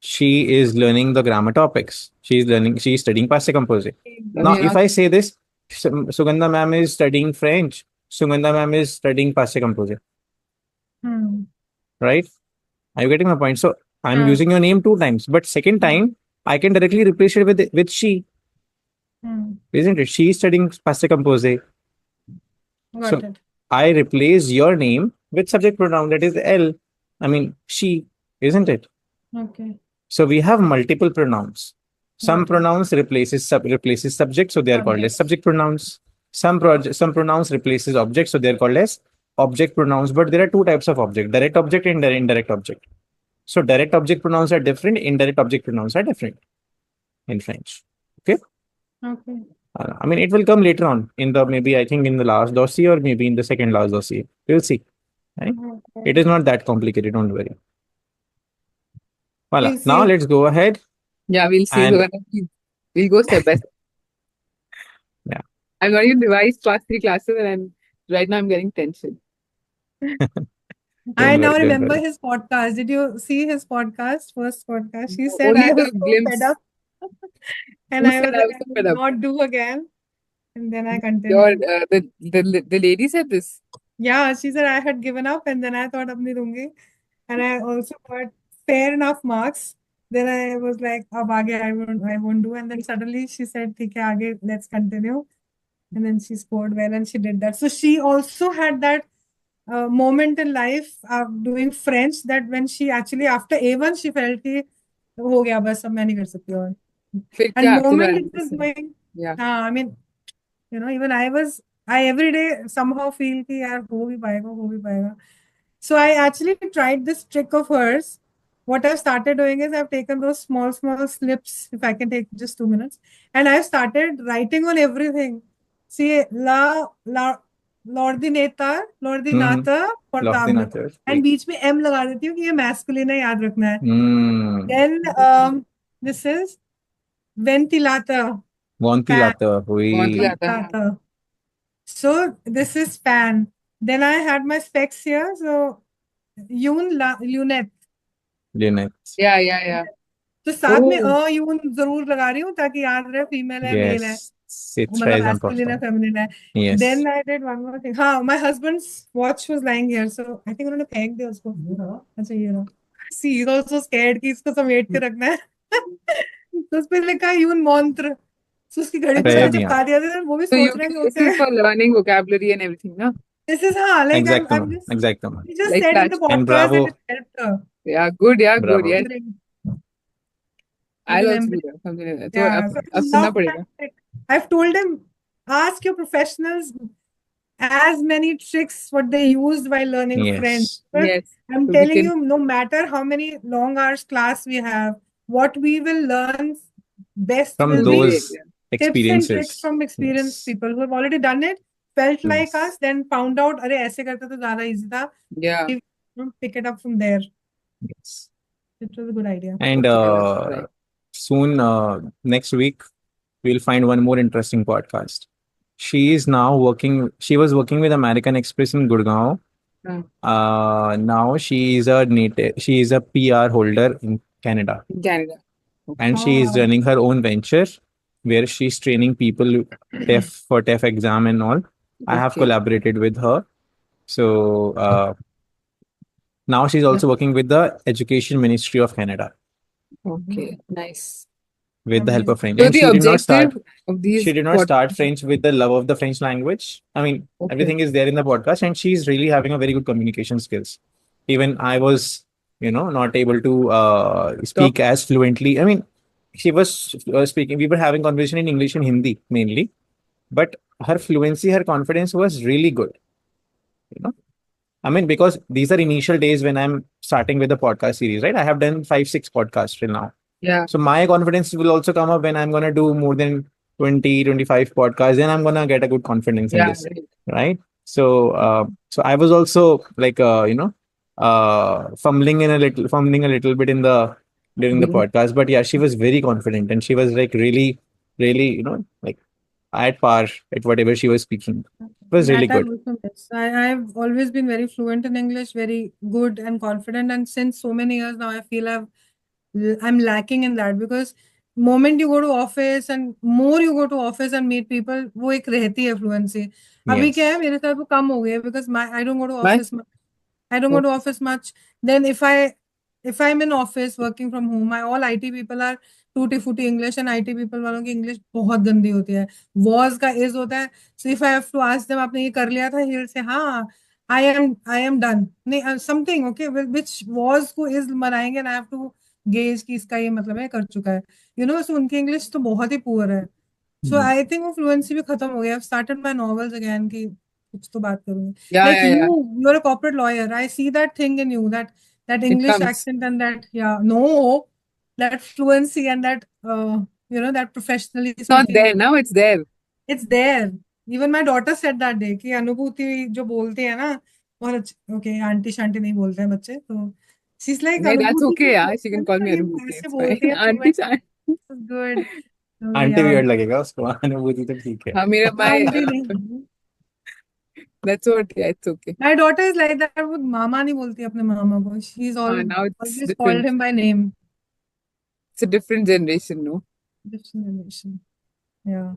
She is learning the grammar topics. She's studying Passé Composé. Now, if I say this, Sugandha ma'am is studying French. Sugandha ma'am is studying Passé Composé. Right? Are you getting my point? So I'm using your name 2 times, but second time I can directly replace it with she. Isn't it? She is studying Passé Composé.
Got it.
I replace your name with subject pronoun, that is Elle. I mean, she, isn't it?
Okay.
So we have multiple pronouns. Some pronouns replaces subject, so they are called as subject pronouns. Some pronouns replaces object, so they are called as object pronouns. But there are 2 types of object: direct object and indirect object. So direct object pronouns are different. Indirect object pronouns are different in French. Okay.
Okay.
I mean, it will come later on in the I think in the last dossier or maybe in the second last dossier. We'll see. Right?
Okay.
It is not that complicated. Don't worry. Voila.
We'll
Now
see.
let's go ahead.
Yeah, we'll see.
And-
We'll go step by step.
Yeah.
I'm going to revise past 3 classes, and right now I'm getting tension.
I now
don't
remember
worry.
his podcast. Did you see his podcast? First podcast. He
No,
said
only
I was
the
so
glimpse.
fed up. And
Who
I
said
was
I
like,
was so
I
fed
will
up?
not do again. And then I
Your
continued.
the lady said this.
Yeah, she said I had given up, and then I thought apni dungi. And I also got fair enough marks. Then I was like, ab aage I won't do. And then suddenly she said, "ठीक है, आगे, let's continue." And then she scored well and she did that. So she also had that moment in life of doing French, that when she actually after A1 she felt कि हो गया बस, अब मैं नहीं कर सकती और.
फिर
And
क्या
moment
तुम्हारा
it was going,
Yeah.
I mean, even I every day somehow feel कि यार हो भी पाएगा. So I actually tried this trick of hers. What I've started doing is I've taken those small slips, if I can take just 2 minutes, and I've started writing on everything. See, Lordinata, portable. And बीच में M लगा देती हूँ कि ये masculine है, याद रखना है. Then this is ventilator.
Ventilata.
So this is fan. Then I had my specs here. So lunette.
Yeah.
तो साथ में यून जरूर लगा रही हूँ ताकि याद रहे फीमेल है मेल है, मतलब masculine है feminine है. Then I did one more thing. हाँ, my husband's watch was lying here, so I think उन्होंने फेंक दिया उसको. अच्छा ये रहा. See, he's also scared कि इसको समेट के रखना है. तो उस पे लिखा है यून मंत्र. So उसकी घड़ी पे मैंने चिपका दिया था. वो भी
So
सोच रहे हैं कि
this is for learning vocabulary and everything, no?
This is like I'm just he just
Like
said in the
flashcards.
And
podcast
bravo.
that it helped her.
Yeah, good.
Bravo.
Yeah. I'll also
Remember.
do that. Something like that.
Yeah,
So
so
अब सुनना पड़ेगा.
I've told him, ask your professionals as many tricks what they used while learning French. But
Yes.
I'm
So we
telling
can-
you, no matter how many long hours class we have, what we will learn best
From
will
those
be tips and
experiences.
tricks from experienced people who have already done it, felt like us, then found out, अरे ऐसे करते तो ज़्यादा easy था.
Yeah.
Pick it up from there.
Yes.
It was a good idea.
And
Right.
soon, next week, we'll find one more interesting podcast. She was working with American Express in Gurgaon. Now she is a PR holder in Canada. And she is running her own venture where she's training people for TEF exam and all. I have collaborated with her. So now she's also working with the Education Ministry of Canada.
Okay, nice.
With the help of French.
So
And
the
she did not start.
of these
She did not start French with the love of the French language. I mean, everything is there in the podcast, and she's really having a very good communication skills. Even I was, not able to speak as fluently. I mean, she was speaking. We were having conversation in English and Hindi mainly, but her fluency, her confidence was really good. I mean, because these are initial days when I'm starting with the podcast series, right? I have done 5-6 podcasts till now.
Yeah.
So my confidence will also come up when I'm going to do more than 20-25 podcasts. Then I'm going to get a good confidence in this, right? So I was also like, fumbling a little bit in the during the podcast. But yeah, she was very confident and she was like really, like at par at whatever she was speaking. It was really
That I
good.
also miss. I've always been very fluent in English, very good and confident. And since so many years now, I feel I'm lacking in that because moment you go to office and more you go to office and meet people, वो एक रहती है fluency. अभी क्या
Yes.
है मेरे साथ वो कम हो गई है because I don't go to
Why?
office much. I don't go to office much. Then if I'm in office working from home, my all IT people are टूटी फूटी इंग्लिश एंड आईटी पीपल वालों की English बहुत गंदी होती है was का is होता है so if I have to ask them आपने ये कर लिया था ही विल से हाँ आई एम डन नहीं समथिंग ओके व्हिच वॉज को इज बनाएंगे and I have to gauge कि इसका ये मतलब है कर चुका है सो उनकी इंग्लिश तो बहुत ही पुअर है सो
Hmm.
आई थिंक वो फ्लुएंसी भी खत्म हो गया I started my novels again की कुछ तो बात करूंगी
Yeah,
like
yeah, yeah.
you're a corporate lawyer. I see that thing in you, that
It
English
comes.
accent and that no, that fluency and that that professionally
It's not
speaking.
there now. It's there.
It's there. Even my daughter said that day कि अनुभूति जो बोलते हैं ना बहुत अच्छे okay aunty शांटी नहीं बोलते हैं बच्चे तो she's like
Hey, that's
अनुभूति
okay.
जो
Yeah, she
बोलते हैं
can call
ना
me
ये
Anubhuti.
ऐसे
It's
बोलते
fine.
हैं तो
Auntie,
मैं good so
aunty
yeah
weird लगेगा उसको अनुभूति तो ठीक है.
हाँ मेरा my
आंटी नहीं
that's what. Yeah, it's okay.
My daughter is like that. वो मामा नहीं बोलती अपने मामा को. She's
Now it's
always called
different.
him by name.
It's a different generation, no?
Different generation. Yeah.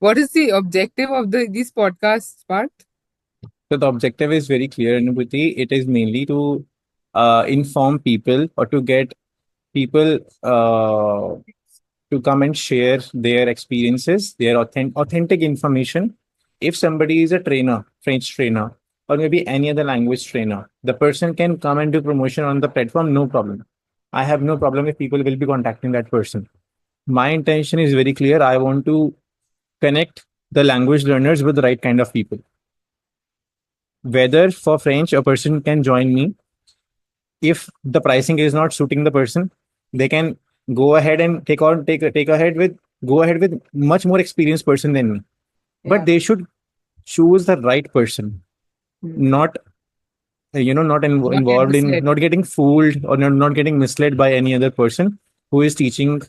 What is the objective of these podcasts, Parth?
So the objective is very clear, Anubhuti. It is mainly to inform people or to get people to come and share their experiences, their authentic information. If somebody is a trainer, French trainer, or maybe any other language trainer, the person can come and do promotion on the platform, no problem. I have no problem if people will be contacting that person. My intention is very clear. I want to connect the language learners with the right kind of people. Whether for French, a person can join me. If the pricing is not suiting the person, they can go ahead and go ahead with much more experienced person than me. But they should choose the right person, not
Not get
involved in
misled.
not getting fooled or not getting misled by any other person who is teaching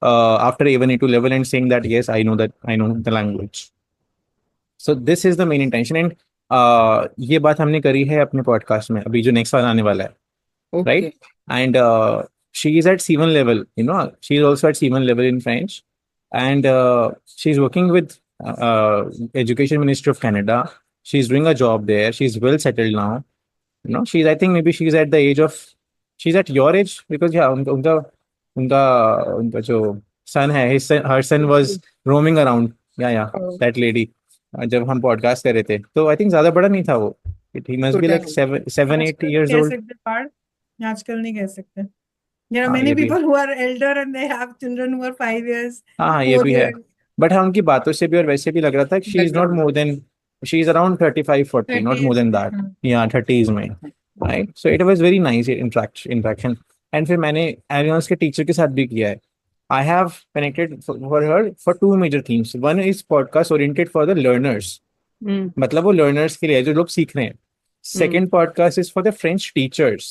after A1 A2 level and saying that yes, I know the language. So this is the main intention. And ये बात हमने करी है अपने podcast में अभी जो next वाला आने वाला है, right?
Okay.
And she is at C1 level. She is also at C1 level in French, and she's working with Education Ministry of Canada. She's doing a job there. She's well settled now. She's I think maybe she's at the age of she's at your age because yeah, उनका जो son है, her son was roaming around. Yeah,
Oh,
that lady. जब हम podcast कर रहे थे तो I think ज्यादा बड़ा नहीं था वो. He must be
छोटा
like
है.
7 8
आजकल नहीं
years
कह
old.
सकते पार्ट आजकल नहीं कह सकते There are
हाँ
many
ये भी है.
people who are elder and they have children who are 5 years,
हाँ ये
4
भी है.
years,
बट हाँ उनकी बातों से भी और वैसे भी लग रहा था कि she is not more than she is around 35 40 not more
30s.
Than that. या 30s में. Right. So it was very nice interaction. And फिर मैंने एलियंस के टीचर के साथ भी किया है. I have connected for her for two major themes. One is podcast oriented for the learners. मतलब वो learners के लिए है, जो लोग सीख रहे हैं. Second podcast is for the French teachers.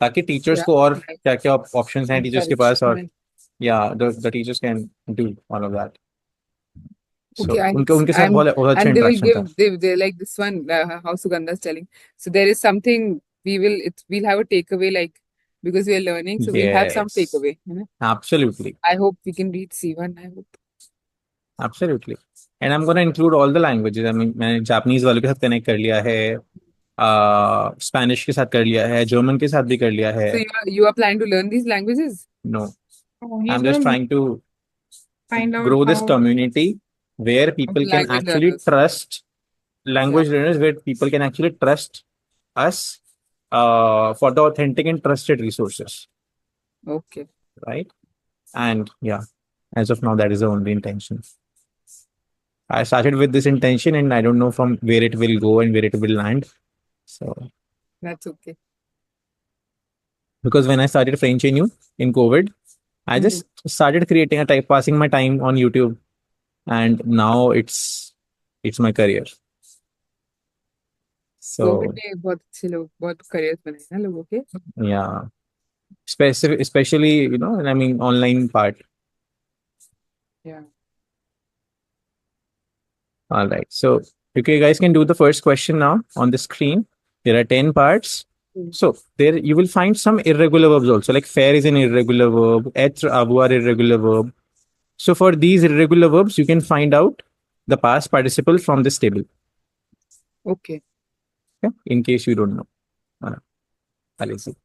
ताकि टीचर्स को और क्या क्या ऑप्शंस हैं टीचर्स के पास और the teachers can do all of that. So
Okay,
उनके साथ बहुत अच्छा
and they will
इंटरेक्शन था.
give they like this one how Sugandha is telling. So there is something we'll have a takeaway like because we are learning, so we'll have some
Yes.
takeaway.
Absolutely.
I hope we can reach C1. I hope.
Absolutely. And I'm going to include all the languages. I mean, मैंने Japanese वालों के साथ connect कर लिया है, Spanish के साथ कर लिया है, जर्मन के साथ भी कर लिया है.
So you are planning to learn these languages?
No,
Oh, he's
I'm just
going to
trying to
find out
grow this
how.
community where people can
Language
actually
learners.
trust language learners, where people can actually trust us for the authentic and trusted resources.
Okay.
Right. And yeah, as of now, that is the only intention. I started with this intention and I don't know from where it will go and where it will land. So
That's okay.
because when I started frenchnyou in COVID, I just started creating passing my time on YouTube, and now it's my career. So
COVID ने बहुत अच्छे लोग बहुत careers बनाए ना लोगों के.
yeah, specific, especially, I mean, online part.
Yeah.
All right. So, okay, you guys can do the first question now on the screen. There are 10 parts. So there you will find some irregular verbs also, like faire is an irregular verb, être, avoir irregular verb. So for these irregular verbs, you can find out the past participle from this table.
Okay.
Okay? In case you don't know. Let's see.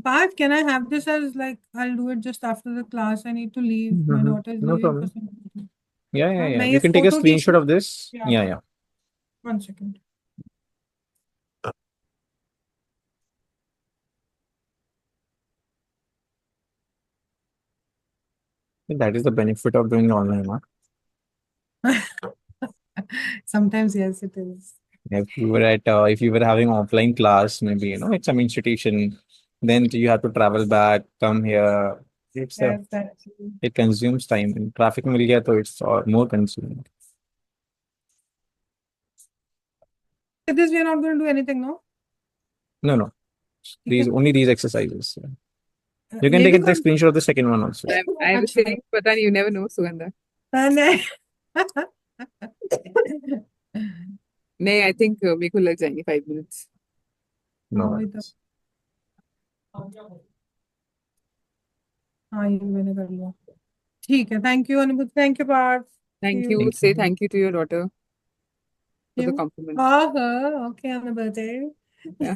Parth, can I have this as like I'll do it just after the class? I need to leave. My daughter's
No
leaving for
problem.
some.
Yeah.
मैं
You
ये
can take a
photo
screenshot
खींचूं?
of this.
Yeah.
Yeah.
1 second.
That is the benefit of doing online. Huh?
Sometimes, yes, it is.
If you were having offline class, maybe, it's some institution, then you have to travel back, come here.
Yes, that's
It consumes time. And traffic mil gaya, so it's more consuming.
With this, we are not going to do anything, no?
No.
ठीक है?
Only these exercises. You can
ये
take
भी
the
कर
screenshot of the second one also.
I'm
अच्छा
saying, pata nahi, you never know, Sugandha.
नहीं
नहीं, I think मेरे को लग जाएंगे 5 minutes.
No.
वही तो हाँ ये मैंने कर लिया ठीक है thank you Anubhuti thank you Parth
Thank
See
you.
Thank
Say
you.
thank you to your daughter for the
you.
compliment.
Okay Anubhuti.
Yeah.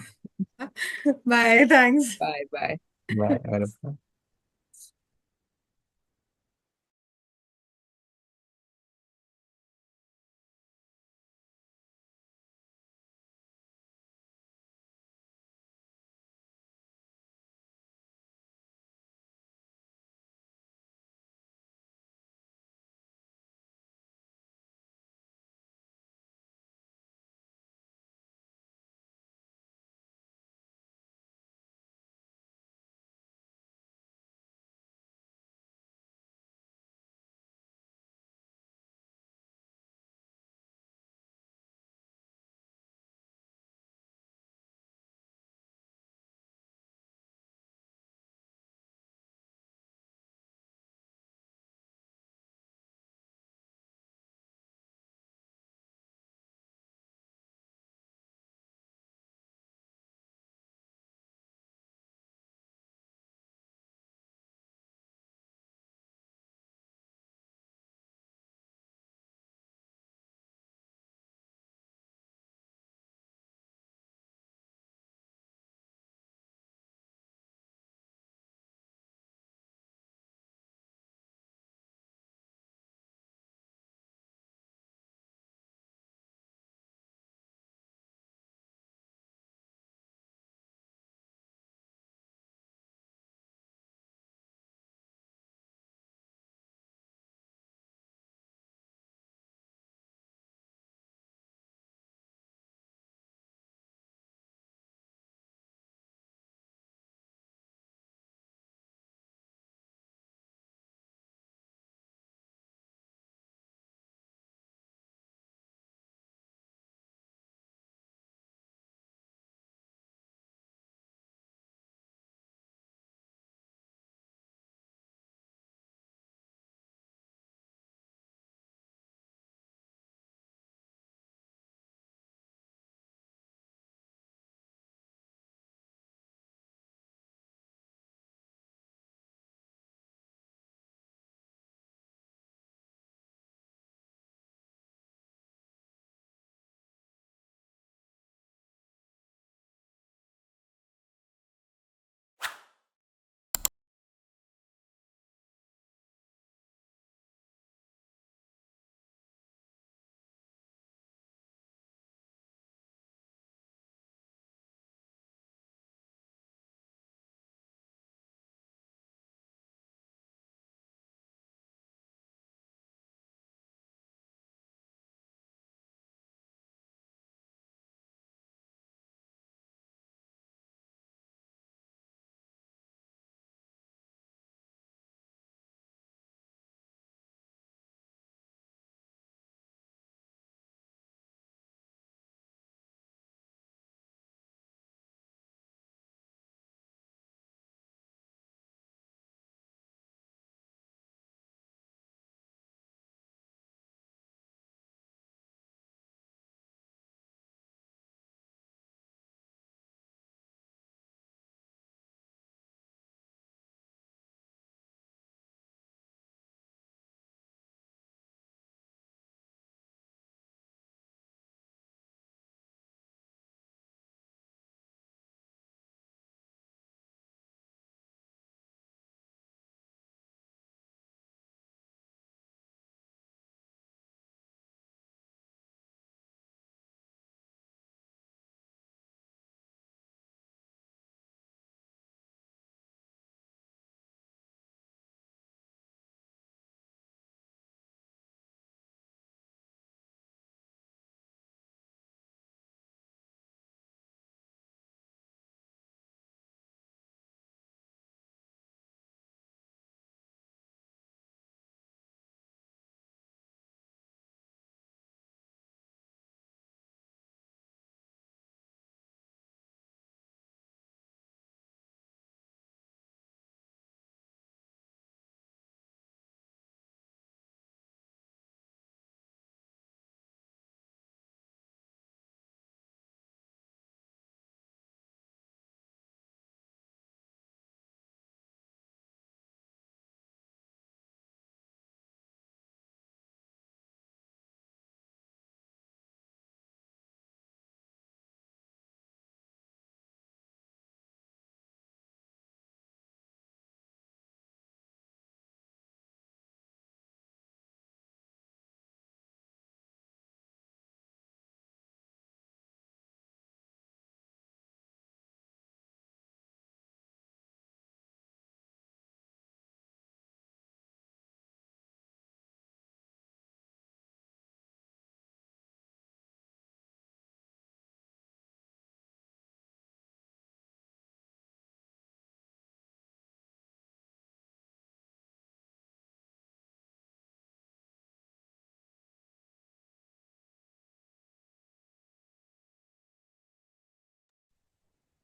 Bye thanks
Bye.
Bye.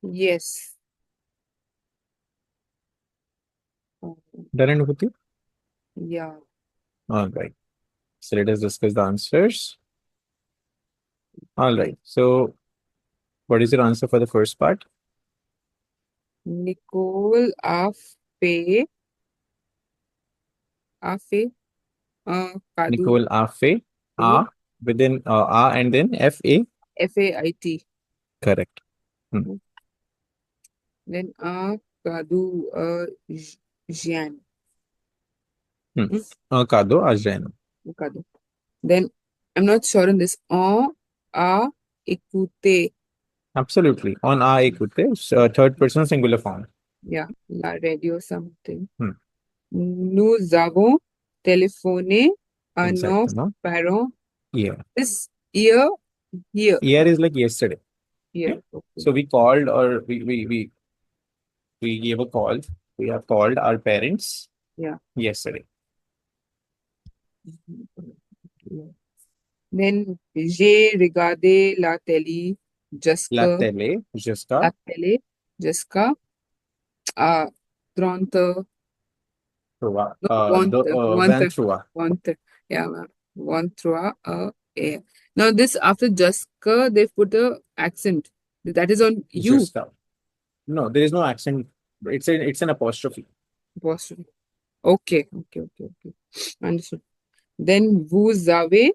Yes.
Done, Anubhuti?
Yeah.
All right. So let us discuss the answers. All right. So what is your answer for the first part?
Nicole a fait Kadu
Nicole a fait a within a and then fa.
FAIT.
Correct.
Then Kadu Jian.
Kado ajeno.
Kadu. Then I'm not sure on this. A écouter.
Absolutely. On a écoute, third person singular form.
Yeah, la radio something.
Hmm.
Nous avons téléphoné à nos
Exactement.
parents
Yeah.
this year. Here.
Year is like yesterday.
Here. Okay.
So we called or we gave a call. We have called our parents.
Yeah.
Yesterday.
Yeah. Then j'ai regardé la télé
La
jusqu'à
télé jusqu'à
la télé jusqu'à 30
trois.
no,
23.
1 yeah, 1 yeah. Now this after jusqu'à they've put a accent that is on you.
Jusqu'à. No, there is no accent. It's an apostrophe.
Apostrophe. Okay. Understood. Then vous avez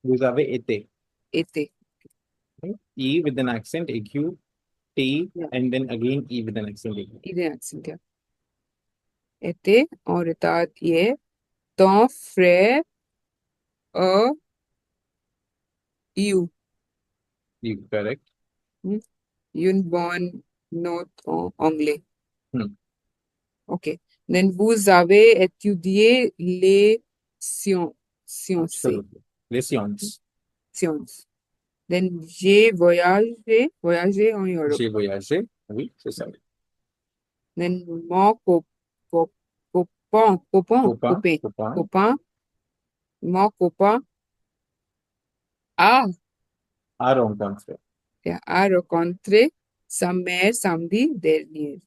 Vous avez été.
été.
Right? E with an accent, EQ, T,
Yeah.
and then again E with an accent.
Idée accent, yeah. Été en retard hier. Ton frère you.
You correct.
Une bonne note en anglais. Okay. Then vous avez étudié les sciences.
Absolutely. Les sciences.
Sciences. Then j'ai voyagé en Europe.
J'ai voyagé. Oui, c'est ça.
Then mon copain, mon copain a
rencontré.
rencontré sa mère samedi dernier.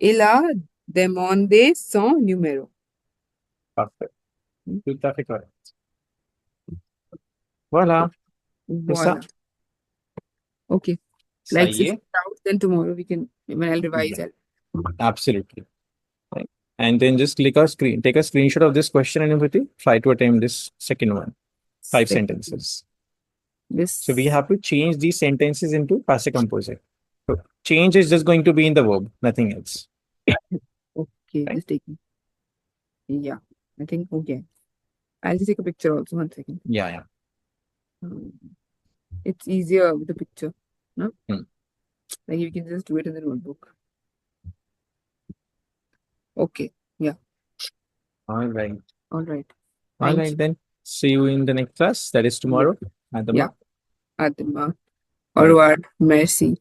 Il a demandé son numéro.
Parfait. Tout à fait correct. Voilà. C'est ça.
Voilà. Okay.
Ça
Like
y
if
est.
it's out, then tomorrow when I'll revise it.
Absolutely. Right. And then just take a screenshot of this question and everything. Try to attempt this second one. 5 sentences. So we have to change these sentences into Passé Composé. So change is just going to be in the verb, nothing else.
Okay,
Right?
just taking. Yeah, I think okay. I'll just take a picture also. 1 second.
Yeah.
It's easier with the picture. No?
Hmm.
Like you can just do it in the notebook. Okay. Yeah.
All right.
All right.
All
Thank
right
you.
then. See you in the next class. That is tomorrow. At the
Yeah.
mark.
Adma. Au revoir. Merci.